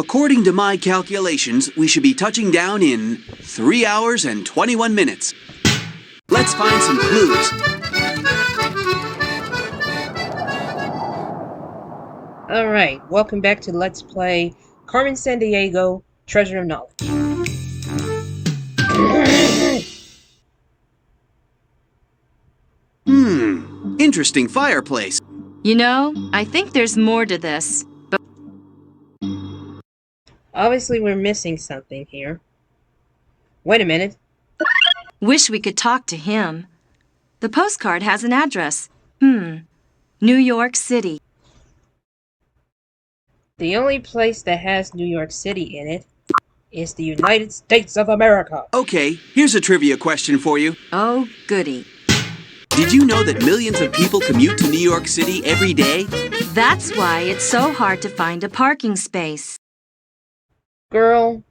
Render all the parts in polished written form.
According to my calculations, we should be touching down in 3 hours and 21 minutes. Let's find some clues. Alright, welcome back to Let's Play Carmen Sandiego, Treasure of Knowledge. Interesting fireplace. You know, I think there's more to this, but Obviously we're missing something here. Wait a minute. wish we could talk to him. The postcard has an address. New York City. The only place that has New York City in it is the United States of America. Okay, here's a trivia question for you. Oh, goody. Did you know that millions of people commute to New York City every day? That's why it's so hard to find a parking space. Girl.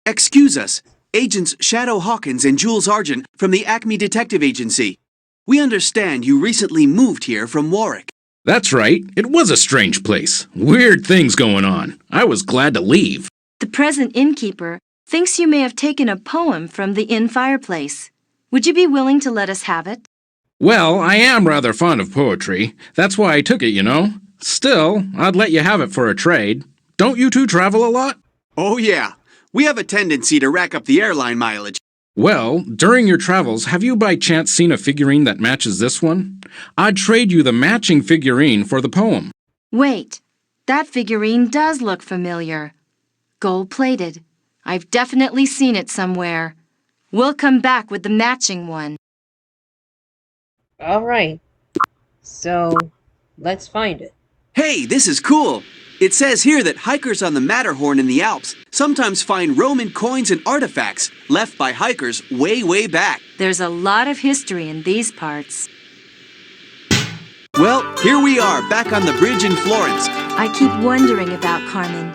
Excuse us, Agents Shadow Hawkins and Jules Argent from the Acme Detective Agency. We understand you recently moved here from Warwick. That's right. It was a strange place. Weird things going on. I was glad to leave. The present innkeeper thinks you may have taken a poem from the inn fireplace. Would you be willing to let us have it? Well, I am rather fond of poetry. That's why I took it, you know. Still, I'd let you have it for a trade. Don't you two travel a lot? Oh yeah, we have a tendency to rack up the airline mileage. Well, during your travels, have you by chance seen a figurine that matches this one? I'd trade you the matching figurine for the poem. Wait, that figurine does look familiar. Gold-plated. I've definitely seen it somewhere. We'll come back with the matching one. Alright. So, let's find it. Hey, this is cool. It says here that hikers on the Matterhorn in the Alps sometimes find Roman coins and artifacts left by hikers way back. There's a lot of history in these parts. Well, here we are, back on the bridge in Florence. I keep wondering about Carmen.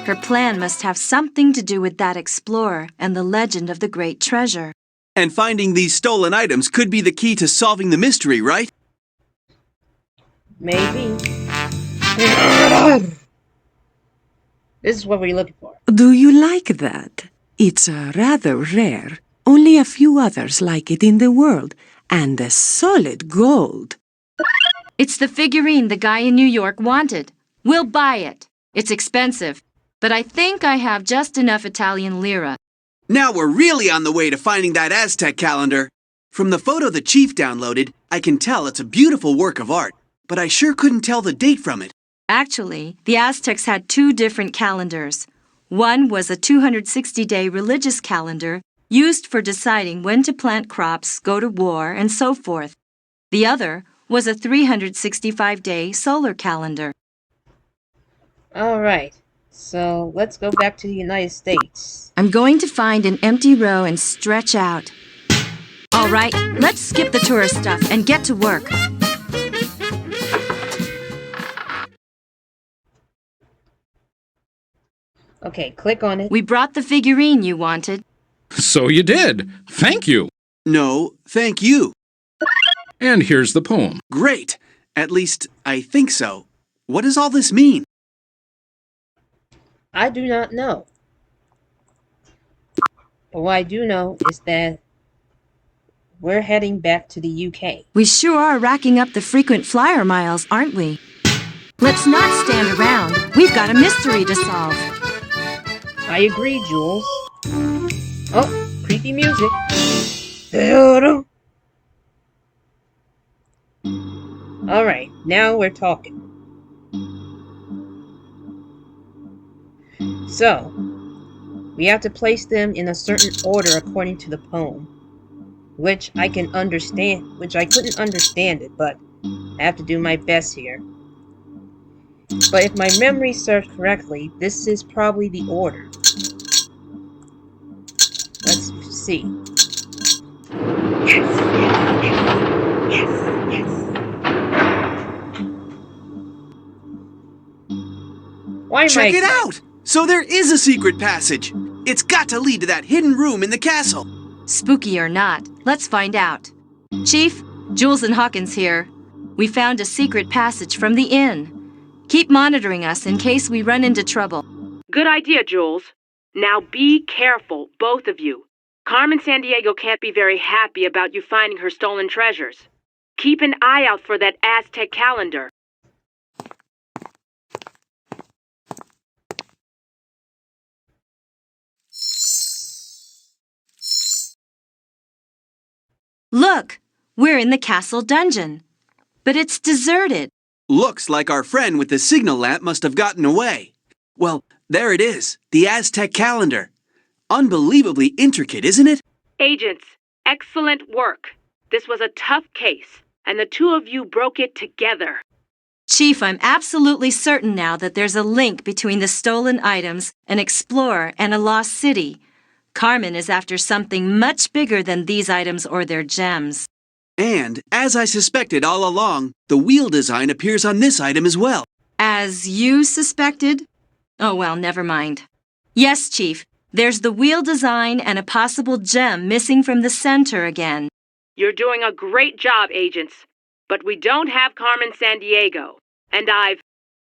Her plan must have something to do with that explorer and the legend of the great treasure. And finding these stolen items could be the key to solving the mystery, right? Maybe. This is what we're looking for. Do you like that? It's rather rare. Only a few others like it in the world. And solid gold. It's the figurine the guy in New York wanted. We'll buy it. It's expensive, but I think I have just enough Italian lira. Now we're really on the way to finding that Aztec calendar. From the photo the chief downloaded, I can tell it's a beautiful work of art, but I sure couldn't tell the date from it. Actually, the Aztecs had two different calendars. One was a 260-day religious calendar used for deciding when to plant crops, go to war, and so forth. The other was a 365-day solar calendar. Alright. So, let's go back to the United States. I'm going to find an empty row and stretch out. All right, let's skip the tourist stuff and get to work. Okay, click on it. We brought the figurine you wanted. So you did. Thank you. No, thank you. And here's the poem. Great. At least, I think so. What does all this mean? I do not know. But what I do know is that we're heading back to the UK. We sure are racking up the frequent flyer miles, aren't we? Let's not stand around. We've got a mystery to solve. I agree, Jules. Oh, creepy music. Alright, now we're talking. So, we have to place them in a certain order according to the poem, which I can understand, which I couldn't understand it, but I have to do my best here. But if my memory serves correctly, this is probably the order. Let's see. Yes, yes, yes, yes. Why am Check it out! So there is a secret passage. It's got to lead to that hidden room in the castle. Spooky or not, let's find out. Chief, Jules and Hawkins here. We found a secret passage from the inn. Keep monitoring us in case we run into trouble. Good idea, Jules. Now be careful, both of you. Carmen Sandiego can't be very happy about you finding her stolen treasures. Keep an eye out for that Aztec calendar. Look, we're in the castle dungeon. But it's deserted. Looks like our friend with the signal lamp must have gotten away. Well, there it is, the Aztec calendar. Unbelievably intricate, isn't it? Agents, excellent work. This was a tough case, and the two of you broke it together. Chief, I'm absolutely certain now that there's a link between the stolen items, an explorer, and a lost city. Carmen is after something much bigger than these items or their gems. And, as I suspected all along, the wheel design appears on this item as well. As you suspected? Oh, well, never mind. Yes, Chief, there's the wheel design and a possible gem missing from the center again. You're doing a great job, agents. But we don't have Carmen Sandiego. And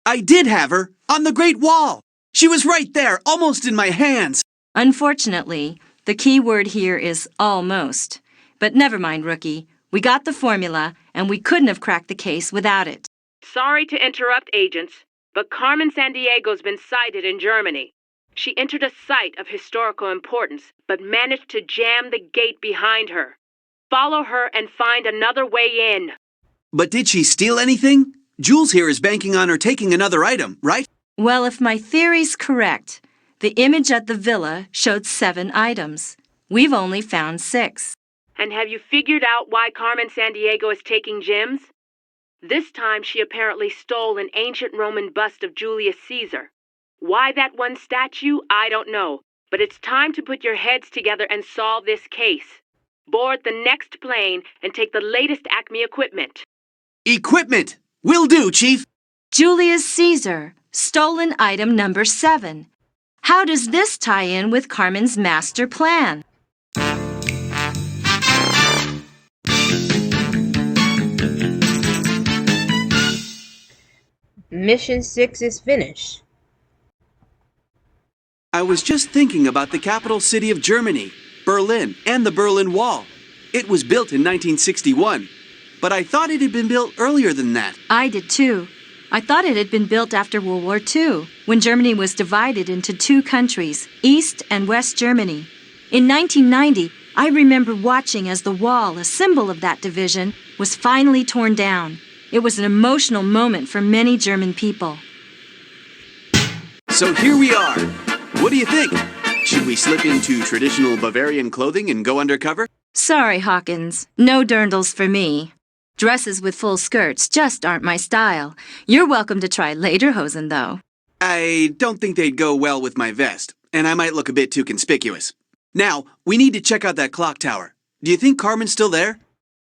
I did have her, on the Great Wall. She was right there, almost in my hands. Unfortunately, the key word here is almost. But never mind, Rookie. We got the formula, and we couldn't have cracked the case without it. Sorry to interrupt, agents, but Carmen Sandiego's been sighted in Germany. She entered a site of historical importance, but managed to jam the gate behind her. Follow her and find another way in. But did she steal anything? Jules here is banking on her taking another item, right? Well, if my theory's correct, the image at the villa showed 7 items. We've only found 6. And have you figured out why Carmen Sandiego is taking gems? This time she apparently stole an ancient Roman bust of Julius Caesar. Why that one statue, I don't know. But it's time to put your heads together and solve this case. Board the next plane and take the latest Acme equipment. Equipment! Will do, Chief. Julius Caesar, stolen item number 7. How does this tie in with Carmen's master plan? Mission 6 is finished. I was just thinking about the capital city of Germany, Berlin, and the Berlin Wall. It was built in 1961, but I thought it had been built earlier than that. I did too. I thought it had been built after World War II, when Germany was divided into 2 countries, East and West Germany. In 1990, I remember watching as the wall, a symbol of that division, was finally torn down. It was an emotional moment for many German people. So here we are. What do you think? Should we slip into traditional Bavarian clothing and go undercover? Sorry, Hawkins. No dirndls for me. Dresses with full skirts just aren't my style. You're welcome to try lederhosen, though. I don't think they'd go well with my vest, and I might look a bit too conspicuous. Now, we need to check out that clock tower. Do you think Carmen's still there?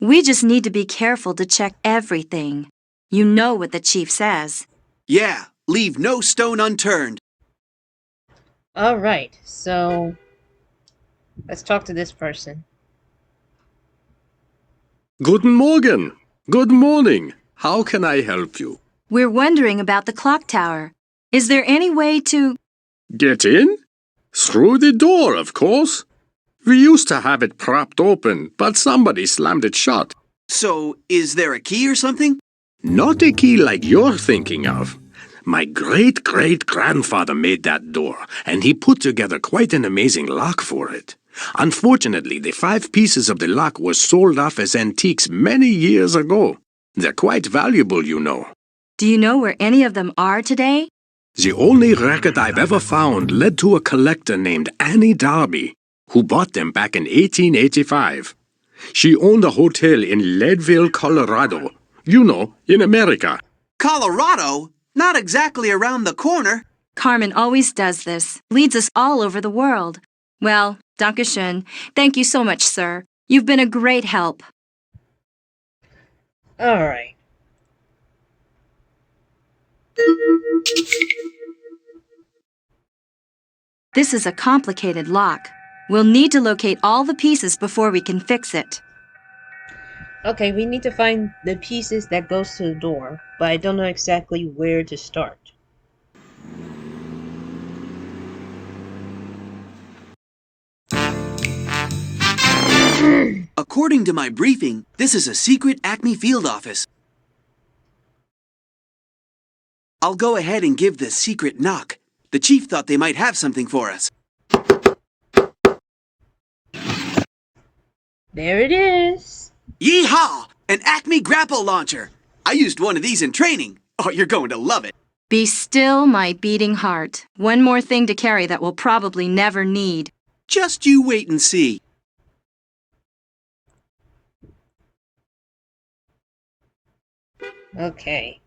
We just need to be careful to check everything. You know what the chief says. Yeah, leave no stone unturned. Alright, so let's talk to this person. Guten Morgen. Good morning. How can I help you? We're wondering about the clock tower. Is there any way to... Get in? Through the door, of course. We used to have it propped open, but somebody slammed it shut. So, is there a key or something? Not a key like you're thinking of. My great-great-grandfather made that door, and he put together quite an amazing lock for it. Unfortunately, the 5 pieces of the lock were sold off as antiques many years ago. They're quite valuable, you know. Do you know where any of them are today? The only record I've ever found led to a collector named Annie Darby, who bought them back in 1885. She owned a hotel in Leadville, Colorado. You know, in America. Colorado? Not exactly around the corner. Carmen always does this, leads us all over the world. Well, Dankeschön. Thank you so much, sir. You've been a great help. Alright. This is a complicated lock. We'll need to locate all the pieces before we can fix it. Okay, we need to find the pieces that goes to the door, but I don't know exactly where to start. According to my briefing, this is a secret Acme field office. I'll go ahead and give the secret knock. The chief thought they might have something for us. There it is! Yeehaw! An Acme grapple launcher! I used one of these in training. Oh, you're going to love it. Be still, my beating heart. One more thing to carry that we'll probably never need. Just you wait and see. Okay.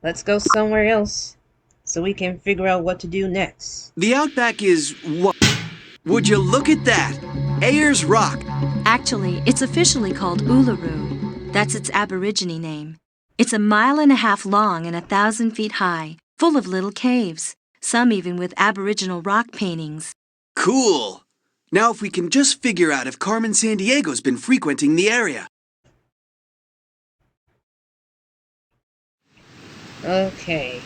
Let's go somewhere else so we can figure out what to do next. The Outback is what? Would you look at that? Ayers Rock. Actually, it's officially called Uluru. That's its Aborigine name. It's 1.5 miles long and 1,000 feet high, full of little caves, some even with Aboriginal rock paintings. Cool. Now if we can just figure out if Carmen Sandiego's been frequenting the area. Okay.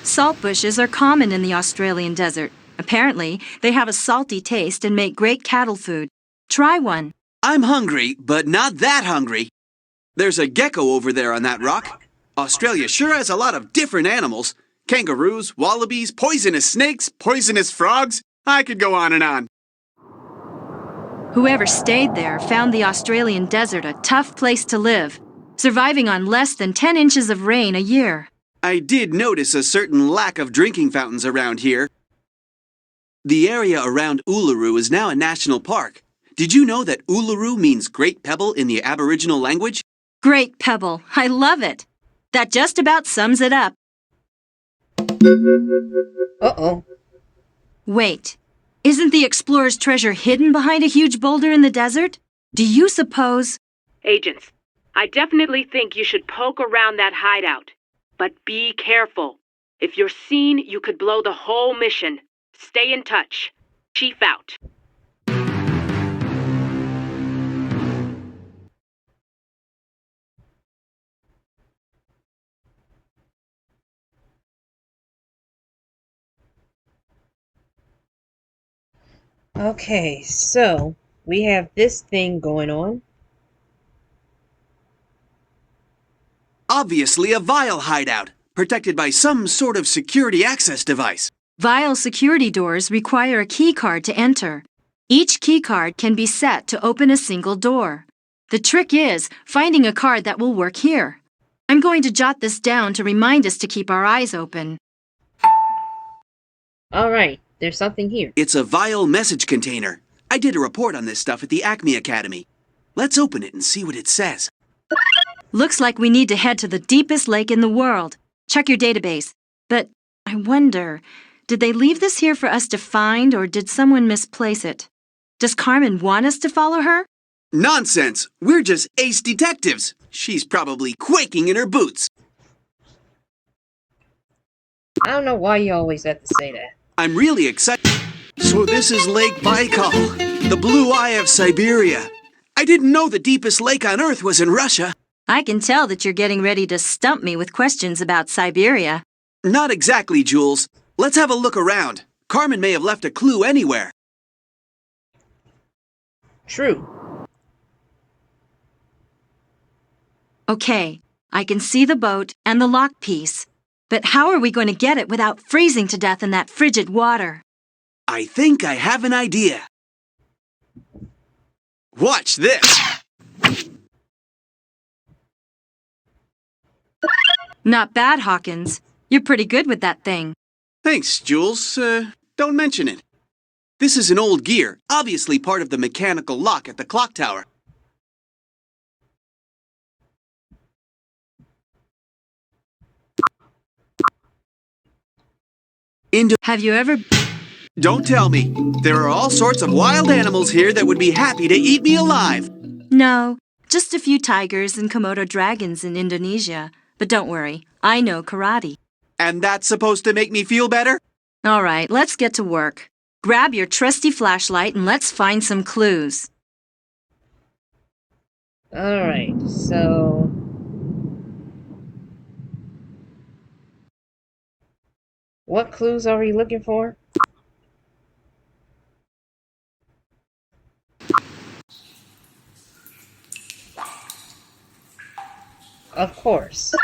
Salt bushes are common in the Australian desert. Apparently, they have a salty taste and make great cattle food. Try one. I'm hungry, but not that hungry. There's a gecko over there on that rock. Australia sure has a lot of different animals. Kangaroos, wallabies, poisonous snakes, poisonous frogs. I could go on and on. Whoever stayed there found the Australian desert a tough place to live, surviving on less than 10 inches of rain a year. I did notice a certain lack of drinking fountains around here. The area around Uluru is now a national park. Did you know that Uluru means Great Pebble in the Aboriginal language? Great Pebble. I love it. That just about sums it up. Uh-oh. Wait. Isn't the explorer's treasure hidden behind a huge boulder in the desert? Do you suppose... Agents, I definitely think you should poke around that hideout. But be careful. If you're seen, you could blow the whole mission. Stay in touch. Chief out. Okay, so we have this thing going on. Obviously a vial hideout, protected by some sort of security access device. Vial security doors require a key card to enter. Each key card can be set to open a single door. The trick is finding a card that will work here. I'm going to jot this down to remind us to keep our eyes open. Alright, there's something here. It's a vial message container. I did a report on this stuff at the Acme Academy. Let's open it and see what it says. Looks like we need to head to the deepest lake in the world. Check your database. But I wonder, did they leave this here for us to find or did someone misplace it? Does Carmen want us to follow her? Nonsense! We're just ace detectives. She's probably quaking in her boots. I don't know why you always have to say that. I'm really excited. So this is Lake Baikal, the blue eye of Siberia. I didn't know the deepest lake on Earth was in Russia. I can tell that you're getting ready to stump me with questions about Siberia. Not exactly, Jules. Let's have a look around. Carmen may have left a clue anywhere. True. Okay, I can see the boat and the lock piece. But how are we going to get it without freezing to death in that frigid water? I think I have an idea. Watch this. Not bad, Hawkins. You're pretty good with that thing. Thanks, Jules. Don't mention it. This is an old gear, obviously part of the mechanical lock at the clock tower. Have you ever... Don't tell me. There are all sorts of wild animals here that would be happy to eat me alive. No, just a few tigers and Komodo dragons in Indonesia. But don't worry, I know karate. And that's supposed to make me feel better? All right, let's get to work. Grab your trusty flashlight and let's find some clues. Alright, so... what clues are we looking for? Of course.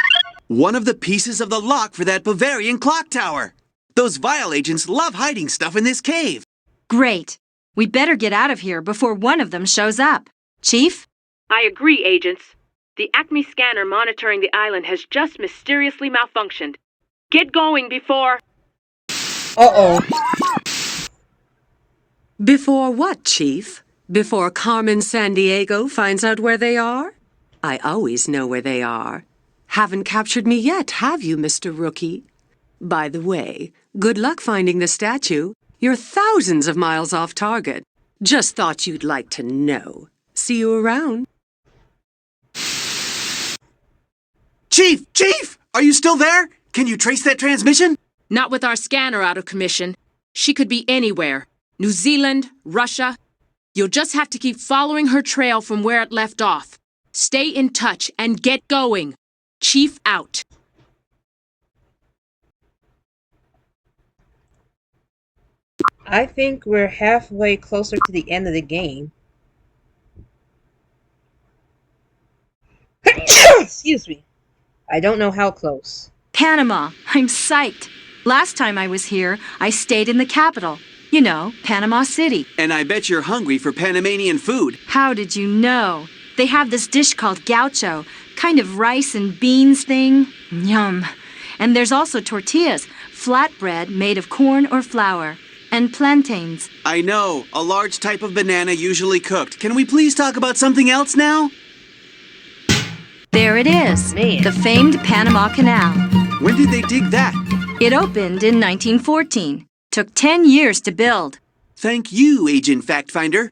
One of the pieces of the lock for that Bavarian clock tower. Those Vile agents love hiding stuff in this cave. Great. We better get out of here before one of them shows up. Chief? I agree, agents. The Acme scanner monitoring the island has just mysteriously malfunctioned. Get going before... Uh-oh. Before what, Chief? Before Carmen Sandiego finds out where they are? I always know where they are. Haven't captured me yet, have you, Mr. Rookie? By the way, good luck finding the statue. You're thousands of miles off target. Just thought you'd like to know. See you around. Chief! Chief! Are you still there? Can you trace that transmission? Not with our scanner out of commission. She could be anywhere. New Zealand, Russia. You'll just have to keep following her trail from where it left off. Stay in touch and get going. Chief out. I think we're halfway closer to the end of the game. Excuse me. I don't know how close. Panama. I'm psyched. Last time I was here, I stayed in the capital. You know, Panama City. And I bet you're hungry for Panamanian food. How did you know? They have this dish called gaucho, kind of rice and beans thing. Yum. And there's also tortillas, flatbread made of corn or flour, and plantains. I know, a large type of banana usually cooked. Can we please talk about something else now? There it is, Man. the famed Panama Canal. When did they dig that? It opened in 1914. Took 10 years to build. Thank you, Agent Fact Finder.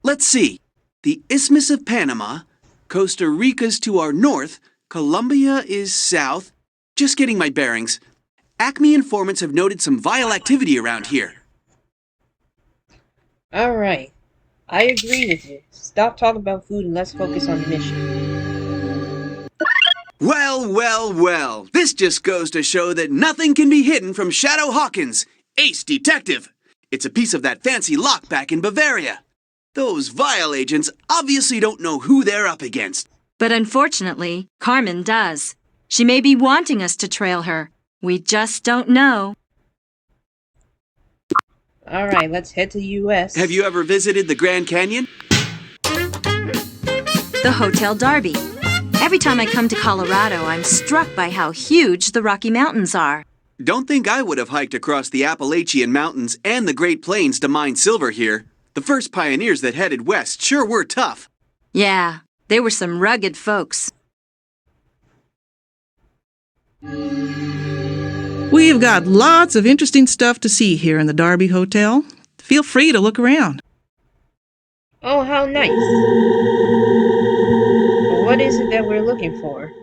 Let's see. The Isthmus of Panama, Costa Rica's to our north, Colombia is south. Just getting my bearings. Acme informants have noted some vile activity around here. Alright. I agree with you. Stop talking about food and let's focus on the mission. Well, well, well. This just goes to show that nothing can be hidden from Shadow Hawkins, ace detective. It's a piece of that fancy lock back in Bavaria. Those Vile agents obviously don't know who they're up against. But unfortunately, Carmen does. She may be wanting us to trail her. We just don't know. Alright, let's head to the US. Have you ever visited the Grand Canyon? The Hotel Darby. Every time I come to Colorado, I'm struck by how huge the Rocky Mountains are. Don't think I would have hiked across the Appalachian Mountains and the Great Plains to mine silver here. The first pioneers that headed west sure were tough. Yeah, they were some rugged folks. We've got lots of interesting stuff to see here in the Darby Hotel. Feel free to look around. Oh, how nice. But what is it that we're looking for?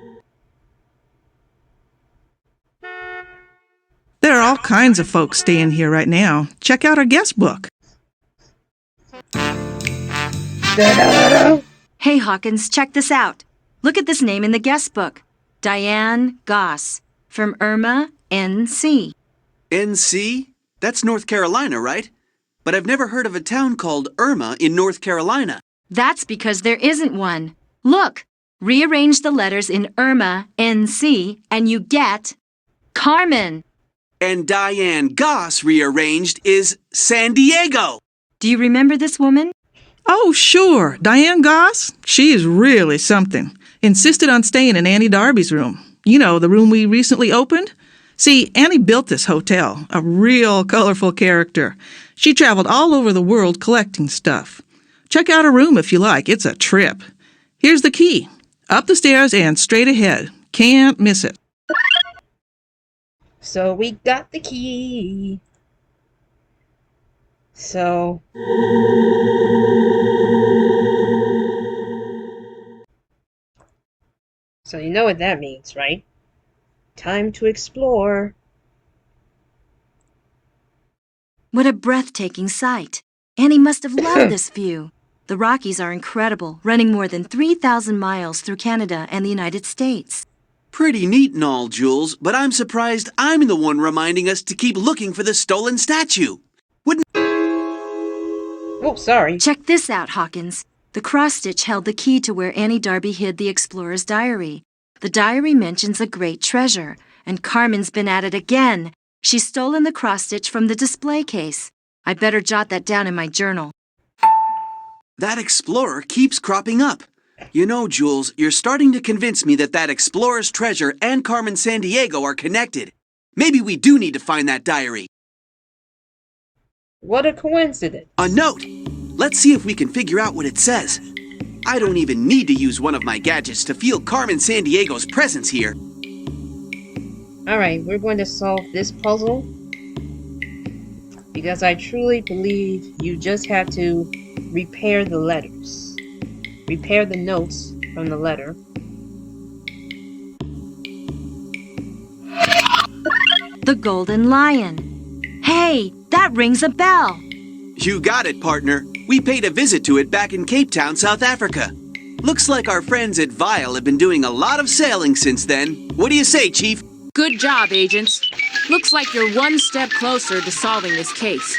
There are all kinds of folks staying here right now. Check out our guest book. Hey, Hawkins, check this out. Look at this name in the guest book. Diane Goss, from Irma, N.C. NC? That's North Carolina, right? But I've never heard of a town called Irma in North Carolina. That's because there isn't one. Look, rearrange the letters in Irma, N.C., and you get Carmen. And Diane Goss rearranged is Sandiego. Do you remember this woman? Oh, sure. Diane Goss? She is really something. Insisted on staying in Annie Darby's room. You know, the room we recently opened? See, Annie built this hotel, a real colorful character. She traveled all over the world collecting stuff. Check out her room if you like. It's a trip. Here's the key. Up the stairs and straight ahead. Can't miss it. So we got the key. So... So you know what that means, right? Time to explore. What a breathtaking sight. Annie must have loved this view. The Rockies are incredible, running more than 3,000 miles through Canada and the United States. Pretty neat and all, Jules, but I'm surprised I'm the one reminding us to keep looking for the stolen statue. Oh, sorry. Check this out, Hawkins. The cross-stitch held the key to where Annie Darby hid the explorer's diary. The diary mentions a great treasure, and Carmen's been at it again. She's stolen the cross-stitch from the display case. I better jot that down in my journal. That explorer keeps cropping up. You know, Jules, you're starting to convince me that explorer's treasure and Carmen Sandiego are connected. Maybe we do need to find that diary. What a coincidence. A note! Let's see if we can figure out what it says. I don't even need to use one of my gadgets to feel Carmen Sandiego's presence here. Alright, we're going to solve this puzzle. Because I truly believe you just have to repair the letters. Repair the notes from the letter. The Golden Lion. Hey, that rings a bell. You got it, partner. We paid a visit to it back in Cape Town, South Africa. Looks like our friends at Vile have been doing a lot of sailing since then. What do you say, Chief? Good job, agents. Looks like you're one step closer to solving this case.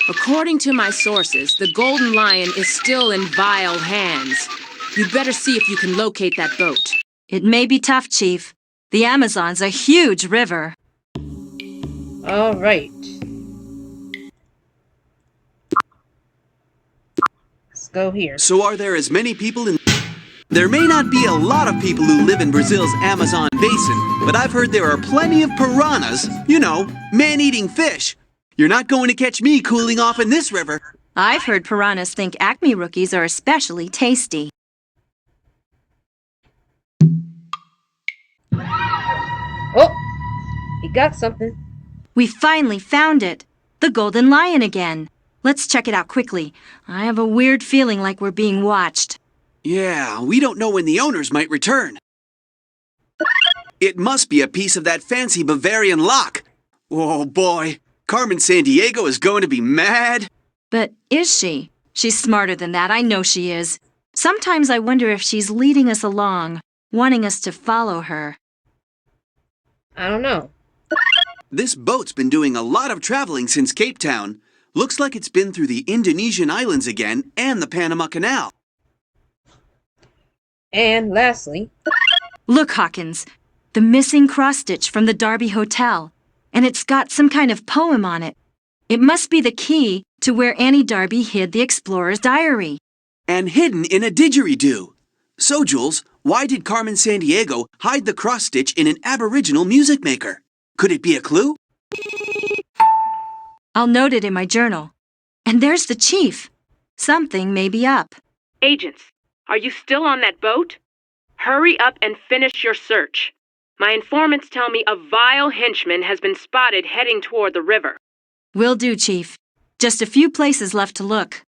According to my sources, the Golden Lion is still in vile hands. You'd better see if you can locate that boat. It may be tough, Chief. The Amazon's a huge river. Alright. Let's go here. So are there as many people in... There may not be a lot of people who live in Brazil's Amazon basin, but I've heard there are plenty of piranhas. You know, man-eating fish. You're not going to catch me cooling off in this river. I've heard piranhas think Acme rookies are especially tasty. Oh! He got something. We finally found it. The Golden Lion again. Let's check it out quickly. I have a weird feeling like we're being watched. Yeah, we don't know when the owners might return. It must be a piece of that fancy Bavarian lock. Oh boy, Carmen Sandiego is going to be mad. But is she? She's smarter than that, I know she is. Sometimes I wonder if she's leading us along, wanting us to follow her. I don't know. This boat's been doing a lot of traveling since Cape Town. Looks like it's been through the Indonesian islands again and the Panama Canal. And lastly... Look, Hawkins. The missing cross-stitch from the Darby Hotel. And it's got some kind of poem on it. It must be the key to where Annie Darby hid the explorer's diary. And hidden in a didgeridoo. So, Jules, why did Carmen Sandiego hide the cross-stitch in an Aboriginal music maker? Could it be a clue? I'll note it in my journal. And there's the chief. Something may be up. Agents, are you still on that boat? Hurry up and finish your search. My informants tell me a vile henchman has been spotted heading toward the river. Will do, Chief. Just a few places left to look.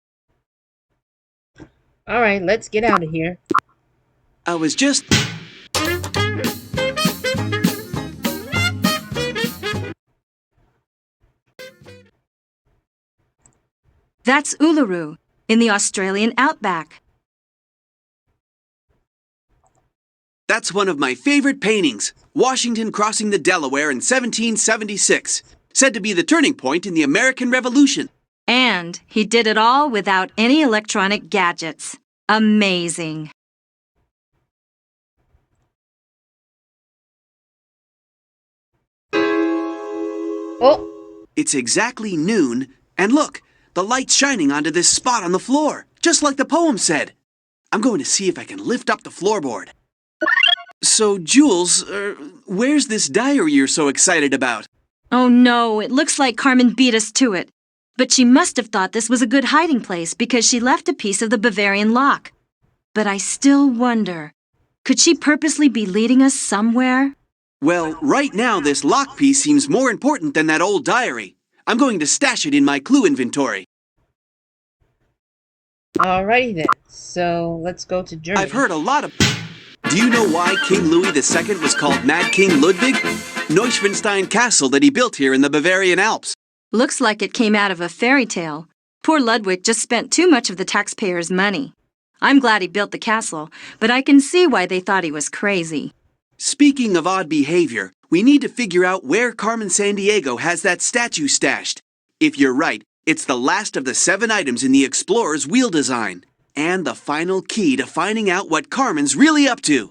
Alright, let's get out of here. I was just... That's Uluru, in the Australian outback. That's one of my favorite paintings. Washington crossing the Delaware in 1776. Said to be the turning point in the American Revolution. And he did it all without any electronic gadgets. Amazing. Oh! It's exactly noon, and look, the light's shining onto this spot on the floor, just like the poem said. I'm going to see if I can lift up the floorboard. So, Jules, where's this diary you're so excited about? Oh no, it looks like Carmen beat us to it. But she must have thought this was a good hiding place because she left a piece of the Bavarian lock. But I still wonder, could she purposely be leading us somewhere? Well, right now this lock piece seems more important than that old diary. I'm going to stash it in my clue inventory. Alrighty then. So, let's go to Germany. I've heard a lot of... Do you know why King Louis II was called Mad King Ludwig? Neuschwanstein Castle that he built here in the Bavarian Alps. Looks like it came out of a fairy tale. Poor Ludwig just spent too much of the taxpayers' money. I'm glad he built the castle, but I can see why they thought he was crazy. Speaking of odd behavior, we need to figure out where Carmen Sandiego has that statue stashed. If you're right, it's the last of the 7 items in the Explorer's wheel design, and the final key to finding out what Carmen's really up to.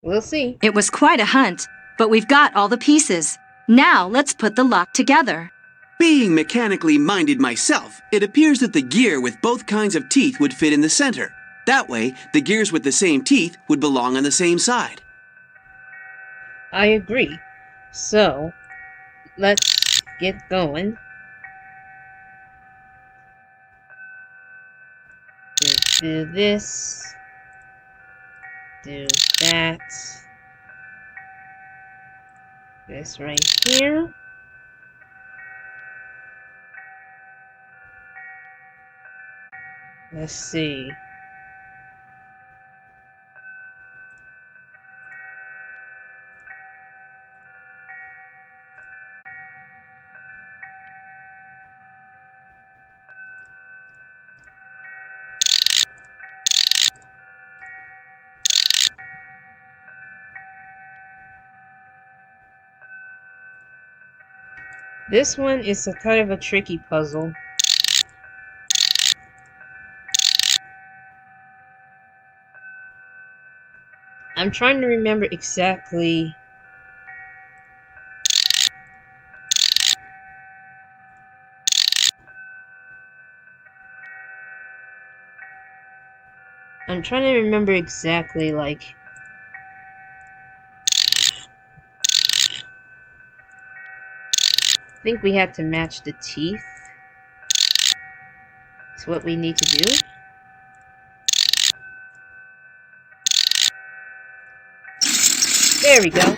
We'll see. It was quite a hunt, but we've got all the pieces. Now let's put the lock together. Being mechanically minded myself, it appears that the gear with both kinds of teeth would fit in the center. That way, the gears with the same teeth would belong on the same side. I agree. So, let's get going. Do this. Do that. This right here. Let's see. This one is a kind of a tricky puzzle. I'm trying to remember exactly. I'm trying to remember exactly, like. I think we have to match the teeth. It's what we need to do. There we go.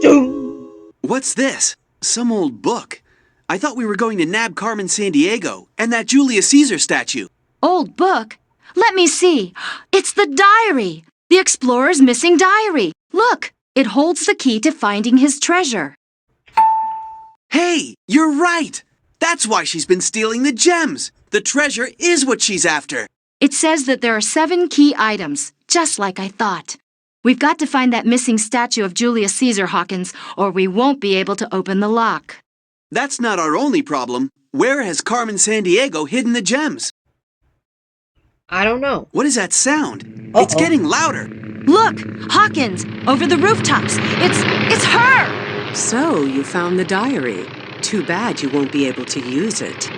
Doom. What's this? Some old book. I thought we were going to nab Carmen Sandiego and that Julius Caesar statue. Old book? Let me see. It's the diary! The explorer's missing diary. Look, it holds the key to finding his treasure. Hey, you're right! That's why she's been stealing the gems. The treasure is what she's after. It says that there are 7 key items, just like I thought. We've got to find that missing statue of Julius Caesar, Hawkins, or we won't be able to open the lock. That's not our only problem. Where has Carmen Sandiego hidden the gems? I don't know. What is that sound? Uh-oh. It's getting louder. Look, Hawkins, over the rooftops. It's her! So, you found the diary. Too bad you won't be able to use it.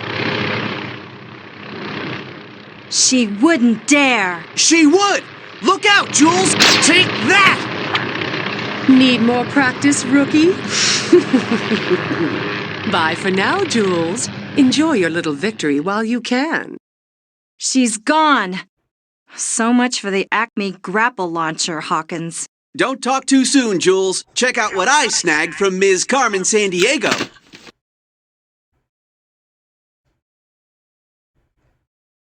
She wouldn't dare. She would! Look out, Jules! Take that! Need more practice, rookie? Bye for now, Jules. Enjoy your little victory while you can. She's gone. So much for the Acme grapple launcher, Hawkins. Don't talk too soon, Jules. Check out what I snagged from Ms. Carmen Sandiego.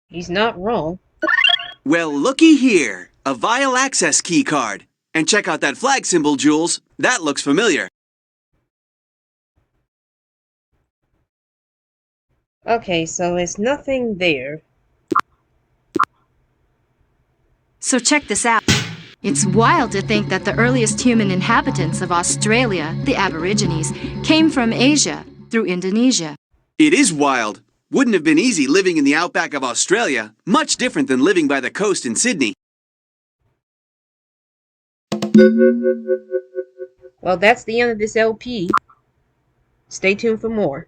He's not wrong. Well, looky here. A vial access key card. And check out that flag symbol, Jules. That looks familiar. Okay, so there's nothing there. So check this out. It's wild to think that the earliest human inhabitants of Australia, the Aborigines, came from Asia through Indonesia. It is wild. Wouldn't have been easy living in the outback of Australia. Much different than living by the coast in Sydney. Well, that's the end of this LP. Stay tuned for more.